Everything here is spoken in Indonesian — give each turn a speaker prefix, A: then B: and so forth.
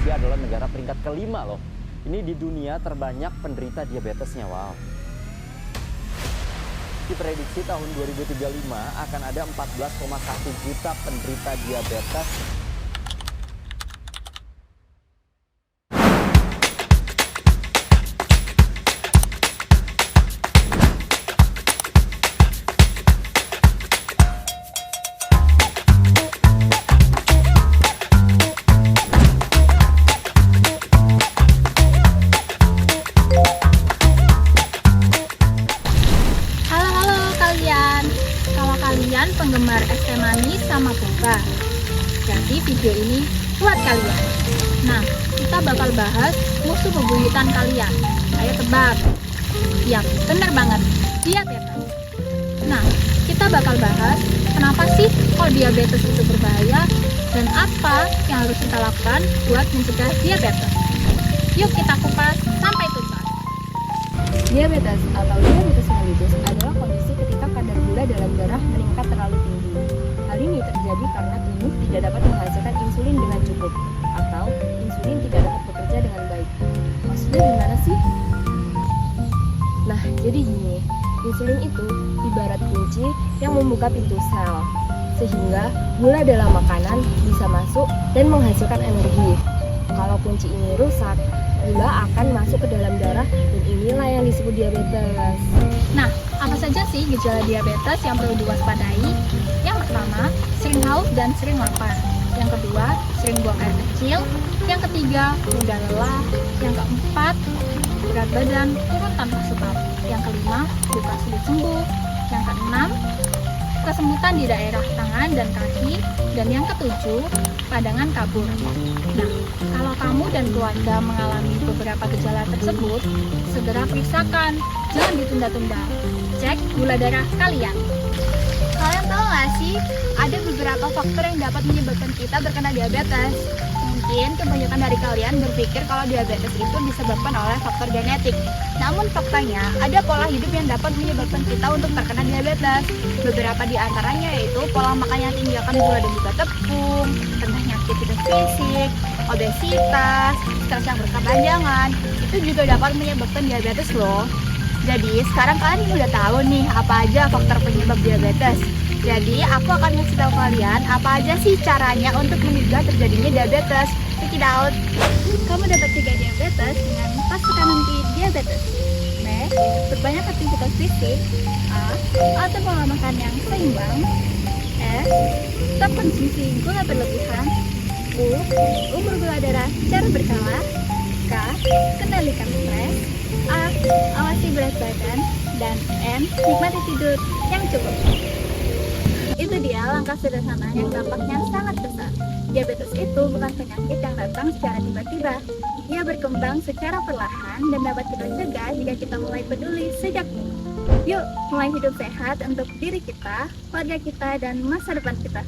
A: Indonesia adalah negara peringkat kelima loh. Ini di dunia terbanyak penderita diabetesnya, wow. Diprediksi tahun 2035 akan ada 14,1 juta penderita diabetes.
B: Kalian penggemar es teh manis sama boba, jadi video ini buat kalian. Nah, kita bakal bahas musuh bebuyutan kalian. Ayo tebak. Yap, bener banget, diabetes. Nah, kita bakal bahas kenapa sih kok diabetes itu berbahaya dan apa yang harus kita lakukan buat mencegah diabetes. Yuk kita kupas sampai tuntas.
C: Diabetes atau diabetes mellitus adalah kondisi ketika kadar gula dalam darah meningkat terlalu tinggi. Hal ini terjadi karena tubuh tidak dapat menghasilkan insulin dengan cukup, atau insulin tidak dapat bekerja dengan baik. Maksudnya gimana sih? Nah, jadi gini, insulin itu ibarat kunci yang membuka pintu sel, sehingga gula dalam makanan bisa masuk dan menghasilkan energi. Kalau kunci ini rusak, gula akan masuk ke dalam darah dan inilah yang disebut diabetes.
B: Nah, apa saja sih gejala diabetes yang perlu diwaspadai? Yang pertama, sering haus dan sering lapar. Yang kedua, sering buang air kecil. Yang ketiga, mudah lelah. Yang keempat, berat badan turun tanpa sebab. Yang kelima, luka sulit sembuh. Yang keenam, kesemutan di daerah tangan dan kaki. Dan yang ketujuh, padangan kabur. Nah, kalau kamu dan keluarga mengalami beberapa gejala tersebut, segera periksakan, jangan ditunda-tunda. Cek gula darah kalian.
D: Kalian tahu nggak sih, ada beberapa faktor yang dapat menyebabkan kita terkena diabetes. Mungkin kebanyakan dari kalian berpikir kalau diabetes itu disebabkan oleh faktor genetik. Namun faktanya, ada pola hidup yang dapat menyebabkan kita untuk terkena diabetes. Beberapa di antaranya yaitu pola makan yang tinggi akan gula dan juga tepung, rendahnya aktivitas fisik, obesitas, stres yang berkepanjangan, itu juga dapat menyebabkan diabetes loh. Jadi sekarang kalian udah tahu nih apa aja faktor penyebab diabetes. Jadi aku akan ngasih tahu kalian apa aja sih caranya untuk mencegah terjadinya diabetes. Check it out. Kamu dapat cegah diabetes dengan pas tekanan diabetes. B. Berbanyak aktivitas fisik. A. Atur pola makan yang seimbang. S. Stop konsumsi gula berlebihan. U. Ukur gula darah secara berkala. K. Kendalikan stres. A. Awasi berat badan. Dan M. Nikmati tidur yang cukup. Itu dia langkah sederhana yang dampaknya sangat besar. Diabetes itu bukan penyakit yang datang secara tiba-tiba. Ia berkembang secara perlahan dan dapat kita cegah jika kita mulai peduli sejak dini. Yuk, mulai hidup sehat untuk diri kita, keluarga kita, dan masa depan kita.